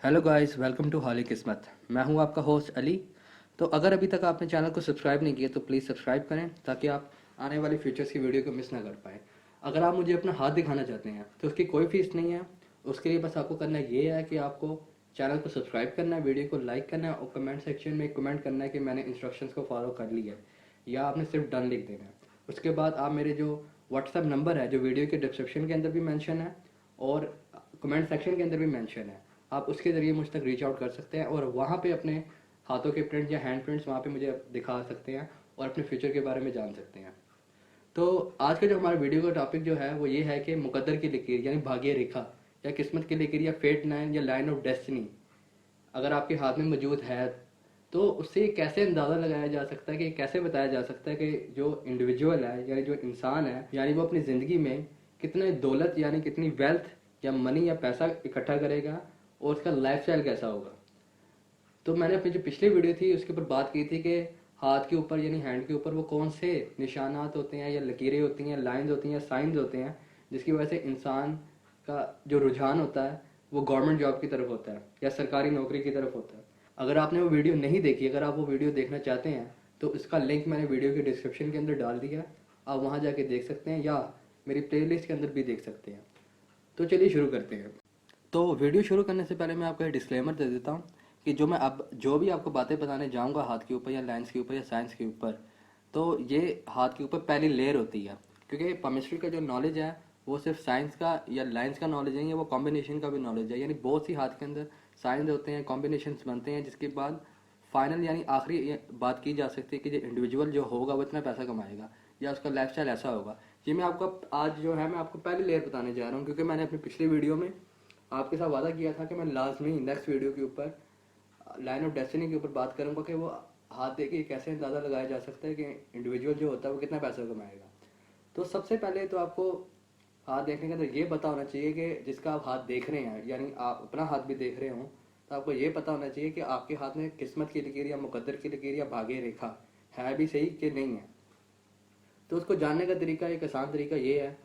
Hello guys, welcome to हॉली किस्मत। मैं हूं आपका होस्ट अली। तो अगर अभी तक आपने चैनल को सब्सक्राइब नहीं किया तो प्लीज़ सब्सक्राइब करें ताकि आप आने वाली फ्यूचर्स की वीडियो को मिस ना कर पाएँ। अगर आप मुझे अपना हाथ दिखाना चाहते हैं तो उसकी कोई फीस नहीं है। उसके लिए बस आपको करना ये है कि आपको चैनल को सब्सक्राइब करना है, वीडियो को लाइक करना है और कमेंट सेक्शन में कमेंट करना है कि मैंने इंस्ट्रक्शंस को फॉलो कर लिया है, या आपने सिर्फ डन लिख देना है। उसके बाद आप मेरे जो व्हाट्सएप नंबर है जो वीडियो के डिस्क्रिप्शन के अंदर भी मेंशन है और कमेंट सेक्शन के अंदर भी मेंशन है, आप उसके ज़रिए मुझ तक रीच आउट कर सकते हैं और वहाँ पे अपने हाथों के प्रिंट या हैंड प्रिंट्स वहाँ पे मुझे दिखा सकते हैं और अपने फ्यूचर के बारे में जान सकते हैं। तो आज का जो हमारा वीडियो का टॉपिक जो है वो ये है कि मुकद्दर की लकीर यानी भाग्य रेखा या किस्मत की लकीर या फेट लाइन या लाइन ऑफ डेस्टिनी अगर आपके हाथ में मौजूद है तो उससे कैसे अंदाज़ा लगाया जा सकता है, कि कैसे बताया जा सकता है कि जो इंडिविजुअल है यानी जो इंसान है यानी वो अपनी ज़िंदगी में कितने दौलत यानी कितनी वेल्थ या मनी या पैसा इकट्ठा करेगा और उसका लाइफ स्टाइल कैसा होगा। तो मैंने अपनी जो पिछली वीडियो थी उसके ऊपर बात की थी कि हाथ के ऊपर यानी हैंड के ऊपर वो कौन से निशानात होते हैं या लकीरें होती हैं, लाइंस होती हैं या साइंस होते हैं जिसकी वजह से इंसान का जो रुझान होता है वो गवर्नमेंट जॉब की तरफ होता है या सरकारी नौकरी की तरफ होता है। अगर आपने वो वीडियो नहीं देखी, अगर आप वो वीडियो देखना चाहते हैं तो इसका लिंक मैंने वीडियो के डिस्क्रिप्शन के अंदर डाल दिया, आप वहाँ जाके देख सकते हैं या मेरी प्लेलिस्ट के अंदर भी देख सकते हैं। तो चलिए शुरू करते हैं। तो वीडियो शुरू करने से पहले मैं आपको एक डिस्क्लेमर दे देता हूँ कि जो मैं अब जो भी आपको बातें बताने जाऊँगा हाथ के ऊपर या लाइंस के ऊपर या साइंस के ऊपर, तो ये हाथ के ऊपर पहली लेयर होती है, क्योंकि केमिस्ट्री का जो नॉलेज है वो सिर्फ साइंस का या लाइंस का नॉलेज नहीं है, वो कॉम्बिनेशन का भी नॉलेज है। यानी बहुत सी हाथ के अंदर साइंस होते हैं, कॉम्बिनेशंस बनते हैं, जिसके बाद फाइनल यानी आखिरी ये बात की जा सकती है कि जो इंडिविजुअल जो होगा वो इतना पैसा कमाएगा या उसका लाइफस्टाइल ऐसा होगा। ये मैं आपको आज जो है मैं आपको पहली लेयर बताने जा रहा हूँ, क्योंकि मैंने अपनी पिछली वीडियो में आपके साथ वादा किया था कि मैं लाजमी नेक्स्ट वीडियो के ऊपर लाइन ऑफ डेस्टिनी के ऊपर बात करूंगा कि वो हाथ दे के कैसे अंदाज़ा लगाया जा सकता है कि इंडिविजुअल जो होता है वो कितना पैसा कमाएगा। तो सबसे पहले तो आपको हाथ देखने के अंदर ये पता होना चाहिए कि जिसका आप हाथ देख रहे हैं यानी आप अपना हाथ भी देख रहे हो तो आपको ये पता होना चाहिए कि आपके हाथ में किस्मत की लकीर या मुकद्दर की लकीर या भाग्य रेखा है भी सही कि नहीं है। तो उसको जानने का तरीका, एक आसान तरीका ये है,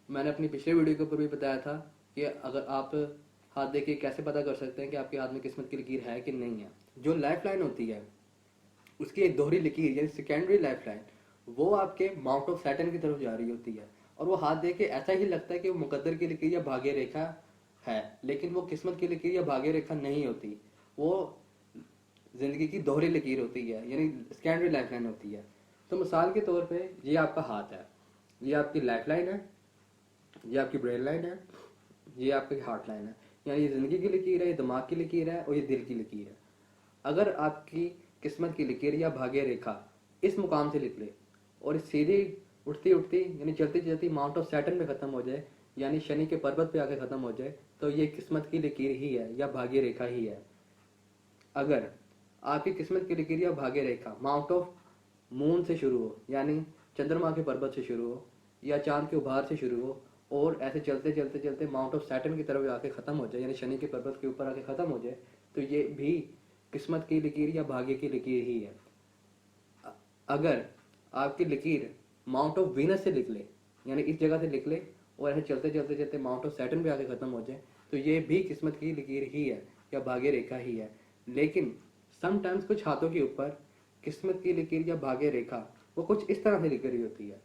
मैंने अपनी पिछले वीडियो के ऊपर भी बताया था कि अगर आप हाथ देखिए कैसे पता कर सकते हैं कि आपके हाथ में किस्मत की लकीर है कि नहीं है। जो लाइफ लाइन होती है उसकी एक दोहरी लकीर यानी सेकेंडरी लाइफ लाइन वो आपके माउंट ऑफ सैटर्न की तरफ जा रही होती है और वो हाथ देख के ऐसा ही लगता है कि वो मुकद्दर की लकीर या भाग्य रेखा है, लेकिन वो किस्मत की लकीर या भाग्य रेखा नहीं होती। वो जिंदगी की दोहरी लकीर होती है यानी सेकेंडरी लाइफ लाइन होती है। तो मिसाल के तौर पे ये आपका हाथ है, ये आपकी लाइफ लाइन है, ये आपकी ब्रेन लाइन है, ये आपकी हार्ट लाइन है। यानी ये ज़िंदगी की लकीर है, ये दिमाग की लकीर है और ये दिल की लकीर है। अगर आपकी किस्मत की लकीर या भाग्य रेखा इस मुकाम से निकले और इस सीधी उठती उठती यानी चलती चलती माउंट ऑफ सैटर्न में ख़त्म हो जाए यानी शनि के पर्वत पे आके ख़त्म हो जाए, तो ये किस्मत की लकीर ही है या भाग्य रेखा ही है। अगर आपकी किस्मत की लकीर या भाग्य रेखा माउंट ऑफ मून से शुरू हो यानी चंद्रमा के पर्वत से शुरू हो या चांद के उभार से शुरू हो और ऐसे चलते चलते चलते माउंट ऑफ सैटर्न की तरफ आके ख़त्म हो जाए यानी शनि के पर्वत के ऊपर आके ख़त्म हो जाए, तो ये भी किस्मत की लकीर या भाग्य की लकीर ही है। अगर आपकी लकीर माउंट ऑफ वीनस से निकले यानी इस जगह से निकले और ऐसे चलते चलते चलते माउंट ऑफ सैटर्न पे आके ख़त्म हो जाए, तो ये भी किस्मत की लकीर ही है या भाग्य रेखा ही है। लेकिन समटाइम्स कुछ हाथों के ऊपर किस्मत की लकीर या भाग्य रेखा वो कुछ इस तरह से लिख रही होती है।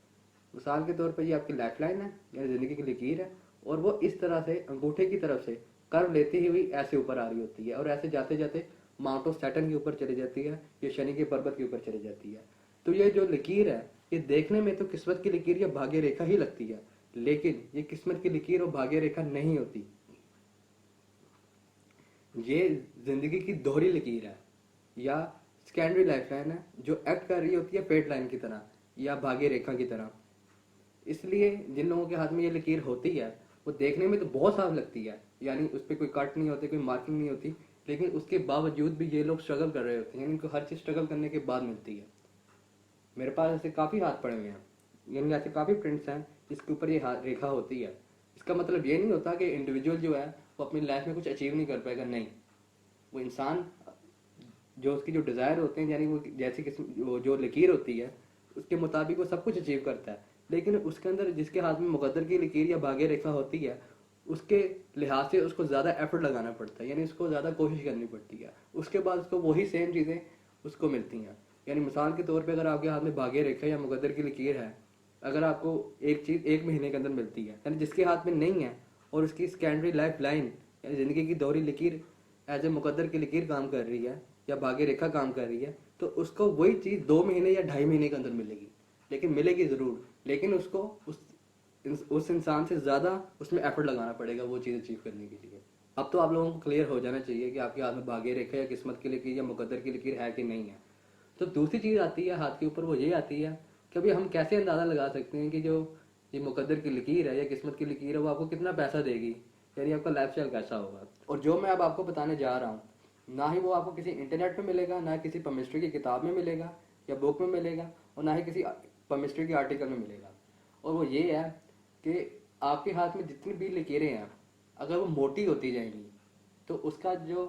मिसाल के तौर पर ये आपकी लाइफ लाइन है या ज़िंदगी की लकीर है और वो इस तरह से अंगूठे की तरफ से कर्व लेती हुई ऐसे ऊपर आ रही होती है और ऐसे जाते जाते माउंट ऑफ सैटर्न के ऊपर चली जाती है या शनि के पर्वत के ऊपर चली जाती है। तो ये जो लकीर है ये देखने में तो किस्मत की लकीर या भाग्य रेखा ही लगती है, लेकिन ये किस्मत की लकीर और भाग्य रेखा नहीं होती। ये जिंदगी की दोहरी लकीर है या सेकेंडरी लाइफ लाइन है जो एक्ट कर रही होती है फेट लाइन की तरह या भाग्य रेखा की तरह। इसलिए जिन लोगों के हाथ में ये लकीर होती है वो देखने में तो बहुत साफ लगती है, यानी उस पर कोई कट नहीं होती, कोई मार्किंग नहीं होती, लेकिन उसके बावजूद भी ये लोग स्ट्रगल कर रहे होते हैं, यानी इनको हर चीज़ स्ट्रगल करने के बाद मिलती है। मेरे पास ऐसे काफ़ी हाथ पड़े हुए हैं, यानी ऐसे काफ़ी प्रिंट्स हैं जिसके ऊपर ये रेखा होती है। इसका मतलब ये नहीं होता कि इंडिविजुअल जो है वो अपनी लाइफ में कुछ अचीव नहीं कर पाएगा, नहीं। वो इंसान जो उसकी जो डिज़ायर होते हैं यानी वो जैसी किस्म वो जो लकीर होती है उसके मुताबिक वो सब कुछ अचीव करता है, लेकिन उसके अंदर जिसके हाथ में मुकद्दर की लकीर या भाग्य रेखा होती है उसके लिहाज से उसको ज़्यादा एफर्ट लगाना पड़ता है, यानी उसको ज़्यादा कोशिश करनी पड़ती है, उसके बाद उसको वही सेम चीज़ें उसको मिलती हैं। यानी मिसाल के तौर पे अगर आपके हाथ में भाग्य रेखा या मुकद्दर की लकीर है, अगर आपको एक चीज़ 1 महीने के अंदर मिलती है, यानी जिसके हाथ में नहीं है और उसकी सेकेंडरी लाइफ लाइन यानी ज़िंदगी की दोहरी लकीर एज ए मुकद्दर की लकीर काम कर रही है या भाग्य रेखा काम कर रही है, तो उसको वही चीज़ 2 महीने या 2.5 महीने के अंदर मिलेगी, लेकिन मिलेगी ज़रूर, लेकिन उसको उस इंसान से ज़्यादा उसमें एफर्ट लगाना पड़ेगा वो चीज़ अचीव करने के लिए। अब तो आप लोगों को क्लियर हो जाना चाहिए कि आपके हाथ में भाग्य रेखा या किस्मत की लकीर या मुकद्दर की लकीर है कि नहीं है। तो दूसरी चीज़ आती है हाथ के ऊपर, वो ये आती है कि अभी हम कैसे अंदाज़ा लगा सकते हैं कि जो ये मुकद्दर की लकीर है या किस्मत की लकीर है वो आपको कितना पैसा देगी, यानी आपका लाइफ स्टाइल कैसा होगा। और जो मैं अब आपको बताने जा रहा हूँ, ना ही वो आपको किसी इंटरनेट पे मिलेगा, ना किसी पमिस्ट्री की किताब में मिलेगा या बुक में मिलेगा, और ना ही किसी पमिस्ट्री के आर्टिकल में मिलेगा। और वो ये है कि आपके हाथ में जितनी भी लकीरें हैं, अगर वो मोटी होती जाएंगी तो उसका जो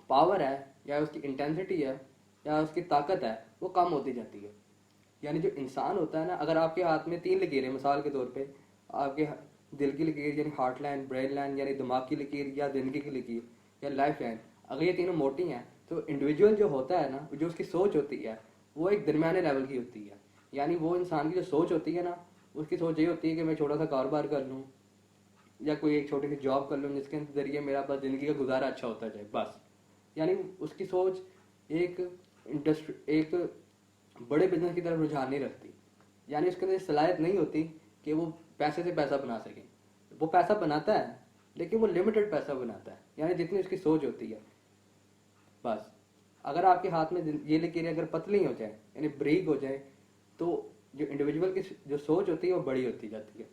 पावर है या उसकी इंटेंसिटी है या उसकी ताकत है वो कम होती जाती है। यानी जो इंसान होता है ना, अगर आपके हाथ में 3 लकीरें मिसाल के तौर पे, आपके दिल की लकीर यानी हार्ट लाइन, ब्रेन लाइन यानी दिमाग की लकीर या जिंदगी की लकीर या लाइफ लाइन, अगर ये तीनों मोटी हैं तो इंडिविजुअल जो होता है ना, जो उसकी सोच होती है वो एक दरमियाने लेवल की होती है। यानी वो इंसान की जो सोच होती है ना, उसकी सोच ये होती है कि मैं छोटा सा कारोबार कर लूँ या कोई एक छोटी सी जॉब कर लूँ जिसके जरिए मेरा बस ज़िंदगी का गुजारा अच्छा होता जाए बस। यानी उसकी सोच एक एक बड़े बिजनेस की तरफ रुझान नहीं रखती। यानी उसके अंदर सलाहियत नहीं होती कि वो पैसे से पैसा बना सके। वो पैसा बनाता है लेकिन वो लिमिटेड पैसा बनाता है, यानी जितनी उसकी सोच होती है बस। अगर आपके हाथ में ये लकीरें अगर पतली हो जाए यानी ब्रीक हो जाए तो जो इंडिविजुअल की जो सोच होती है वो बड़ी होती जाती है,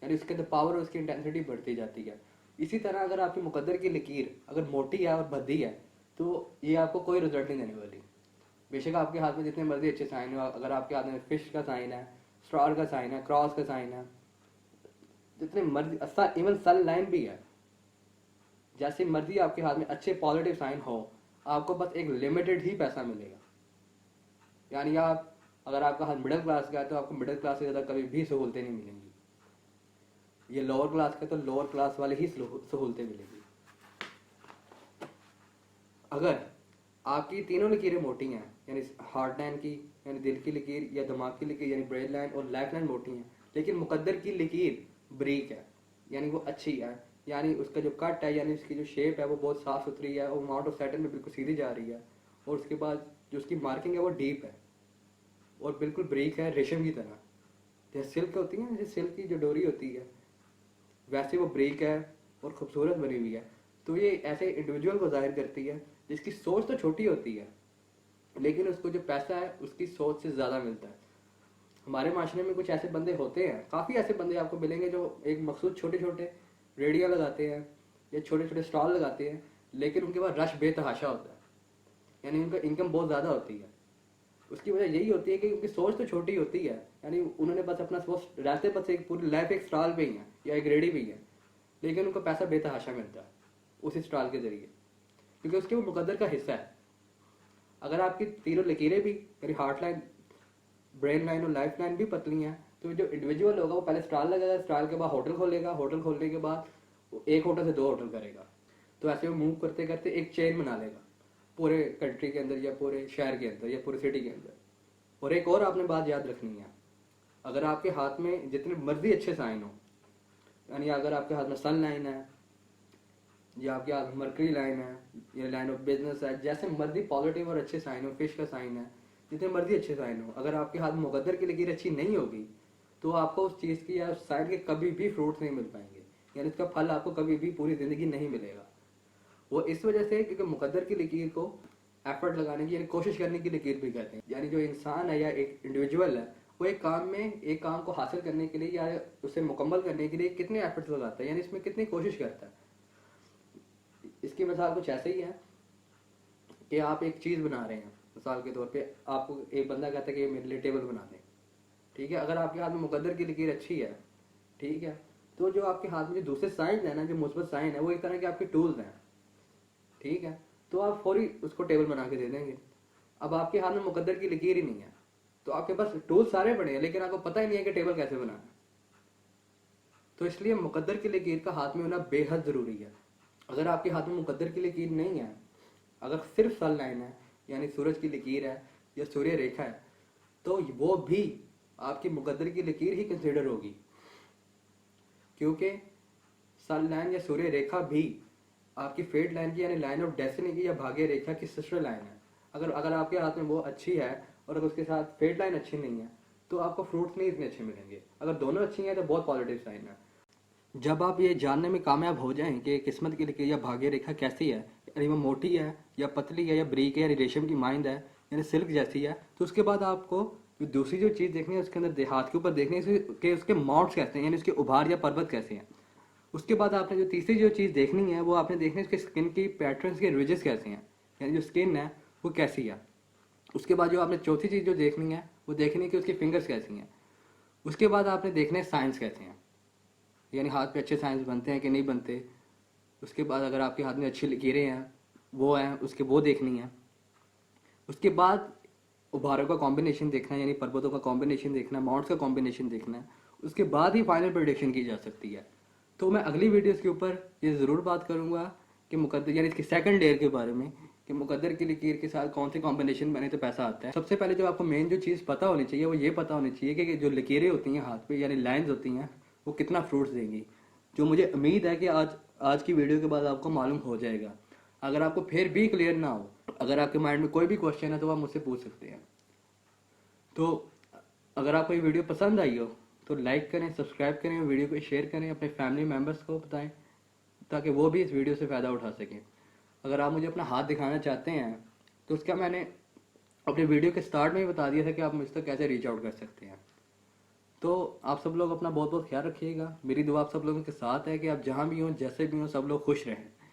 यानी उसके अंदर पावर और उसकी इंटेंसिटी बढ़ती जाती है। इसी तरह अगर आपकी मुकद्दर की लकीर अगर मोटी है और भद्दी है तो ये आपको कोई रिजल्ट नहीं देने वाली। बेशक आपके हाथ में जितने मर्जी अच्छे साइन हो, अगर आपके हाथ में फिश का साइन है, स्टार का साइन है, क्रॉस का साइन है, जितने मर्जी, इवन सन लाइन भी है, जैसे मर्जी आपके हाथ में अच्छे पॉजिटिव साइन हो, आपको बस एक लिमिटेड ही पैसा मिलेगा। यानी आप अगर आपका हाथ मिडिल क्लास का है तो आपको मिडिल क्लास से ज़्यादा कभी भी सहूलतें नहीं मिलेंगी। ये लोअर क्लास का तो लोअर क्लास वाले ही सहूलतें मिलेंगी। अगर आपकी तीनों लकीरें मोटी हैं यानी हार्ट लाइन की यानी दिल की लकीर या दिमाग की लकीर यानी ब्रेन लाइन और लाइफ लाइन मोटी हैं, लेकिन मुकद्दर की लकीर ब्रीक है यानी वो अच्छी है, यानी उसका जो कट है यानी उसकी जो शेप है वो बहुत साफ सुथरी है और माउंट ऑफ सैटर्न में बिल्कुल सीधी जा रही है, और उसके बाद जो उसकी मार्किंग है वो डीप है और बिल्कुल ब्रीक है रेशम की तरह। जैसे सिल्क होती है ना, जैसे सिल्क की जो डोरी होती है वैसे वो ब्रीक है और खूबसूरत बनी हुई है। तो ये ऐसे इंडिविजुअल को जाहिर करती है जिसकी सोच तो छोटी होती है लेकिन उसको जो पैसा है उसकी सोच से ज़्यादा मिलता है। हमारे माशरे में कुछ ऐसे बंदे होते हैं, काफ़ी ऐसे बंदे आपको मिलेंगे जो एक मखसूद छोटे छोटे रेडियो लगाते हैं या छोटे छोटे स्टॉल लगाते हैं, लेकिन उनके पास रश बेतहाशा होता है, यानी उनका इनकम बहुत ज़्यादा होती है। उसकी वजह यही होती है कि उनकी सोच तो छोटी होती है, यानी उन्होंने बस अपना सोच रहते बस एक पूरी लाइफ एक स्टॉल पे ही है या एक रेडी पे ही है, लेकिन उनको पैसा बेतहाशा मिलता है उसी स्टॉल के जरिए, क्योंकि उसके वो मुकद्दर का हिस्सा है। अगर आपकी तीनों लकीरें भी यानी हार्ट लाइन, ब्रेन लाइन और लाइफ लाइन भी पतली हैं तो जो इंडिविजुअल होगा वो पहले स्टॉल लगाएगा, स्टॉल के बाद होटल खोलेगा, होटल खोलने के बाद वो एक होटल से 2 होटल करेगा। तो ऐसे वो मूव करते करते एक चेन बना लेगा पूरे कंट्री के अंदर या पूरे शहर के अंदर या पूरे सिटी के अंदर। और एक और आपने बात याद रखनी है, अगर आपके हाथ में जितने मर्जी अच्छे साइन हो, यानी अगर आपके हाथ में सन लाइन है या आपके हाथ में मरकरी लाइन है या लाइन ऑफ बिजनेस है, जैसे मर्जी पॉजिटिव और अच्छे साइन हो, फिश का साइन है, जितने मर्जी अच्छे साइन हो, अगर आपके हाथ में मुकद्दर की लकीर अच्छी नहीं होगी तो आपको उस चीज़ की या उस साइन के कभी भी फ्रूट्स नहीं मिल पाएंगे, यानी इसका फल आपको कभी भी पूरी ज़िंदगी नहीं मिलेगा। वो इस वजह से क्योंकि मुकद्दर की लकीर को एफर्ट लगाने की यानी कोशिश करने की लकीर भी कहते हैं। यानी जो इंसान है या एक इंडिविजुअल है वो एक काम को हासिल करने के लिए या उसे मुकम्मल करने के लिए कितने एफर्ट्स लगाता है, यानी इसमें कितनी कोशिश करता है। इसकी मिसाल कुछ ऐसे ही है कि आप एक चीज़ बना रहे हैं, मिसाल के तौर पे आपको एक बंदा कहता है कि मेरे लिए टेबल बना दें, ठीक है। अगर आपके हाथ में मुकद्दर की लकीर अच्छी है, ठीक है, तो जो आपके हाथ में जो दूसरे साइन है ना, जो मुस्बत साइन है, वो एक तरह के आपके टूल्स हैं, ठीक है, तो आप फौरी उसको टेबल बना के दे देंगे। अब आपके हाथ में मुकद्दर की लकीर ही नहीं है तो आपके पास टूल सारे पड़े हैं लेकिन आपको पता ही नहीं है कि टेबल कैसे बनाना है। तो इसलिए मुकद्दर की लकीर का हाथ में होना बेहद ज़रूरी है। अगर आपके हाथ में मुकद्दर की लकीर नहीं है, अगर सिर्फ सन लाइन है यानी सूरज की लकीर है या सूर्य रेखा है, तो वो भी आपकी मुकद्दर की लकीर ही कंसिडर होगी, क्योंकि सन लाइन या सूर्य रेखा भी आपकी फेट लाइन की यानी लाइन ऑफ डेस्टिनी की या भाग्य रेखा की सिस्टर लाइन है। अगर अगर आपके हाथ में वो अच्छी है और अगर उसके साथ फेट लाइन अच्छी नहीं है तो आपको फ्रूट्स नहीं इतने अच्छे मिलेंगे। अगर दोनों अच्छी हैं तो बहुत पॉजिटिव साइन है। जब आप ये जानने में कामयाब हो जाएं कि किस्मत की लकीर या भाग्य रेखा कैसी है, यानी वो मोटी है या पतली है या ब्रीक है या रेशम की माइंड है यानी सिल्क जैसी है, तो उसके बाद आपको दूसरी जो चीज़ देखनी है उसके अंदर हाथ के ऊपर देखनी है कि उसके माउंट्स कैसे हैं यानी उसके उभार या पर्वत कैसे हैं। उसके बाद आपने जो तीसरी जो चीज़ देखनी है वो आपने देखनी है उसके स्किन की पैटर्न्स के रिजेस कैसे हैं, यानी जो स्किन है वो कैसी है। उसके बाद जो आपने चौथी चीज़ जो देखनी है वो देखनी है कि उसकी फिंगर्स कैसी हैं। उसके बाद आपने देखने साइंस कैसे हैं, यानी हाथ पे अच्छे साइंस बनते हैं कि नहीं बनते। उसके बाद अगर आपके हाथ में अच्छी लकीरें हैं वो हैं उसके वो देखनी है। उसके बाद उभारों का कॉम्बिनेशन देखना है यानी पर्वतों का कॉम्बिनेशन देखना है, माउंट्स का कॉम्बिनेशन देखना है। उसके बाद ही फाइनल प्रेडिक्शन की जा सकती है। तो मैं अगली वीडियोस के ऊपर ये ज़रूर बात करूँगा कि मुकद्दर यानी इसकी सेकंड लेयर के बारे में, कि मुकद्दर की लकीर के साथ कौन से कॉम्बिनेशन बने तो पैसा आता है। सबसे पहले जो आपको मेन जो चीज़ पता होनी चाहिए वो ये पता होनी चाहिए कि जो लकीरें होती हैं हाथ पे यानी लाइंस होती हैं वो कितना फ्रूट्स देंगी, जो मुझे उम्मीद है कि आज की वीडियो के बाद आपको मालूम हो जाएगा। अगर आपको फिर भी क्लियर ना हो, अगर आपके माइंड में कोई भी क्वेश्चन है तो आप मुझसे पूछ सकते हैं। तो अगर आपको ये वीडियो पसंद आई हो तो लाइक करें, सब्सक्राइब करें, वीडियो को शेयर करें, अपने फैमिली मेम्बर्स को बताएं ताकि वो भी इस वीडियो से फ़ायदा उठा सकें। अगर आप मुझे अपना हाथ दिखाना चाहते हैं तो उसका मैंने अपने वीडियो के स्टार्ट में ही बता दिया था कि आप मुझ तक कैसे रीच आउट कर सकते हैं। तो आप सब लोग अपना बहुत बहुत ख्याल रखिएगा। मेरी दुआ आप सब लोगों के साथ है कि आप जहाँ भी हों, जैसे भी हों, सब लोग खुश रहें।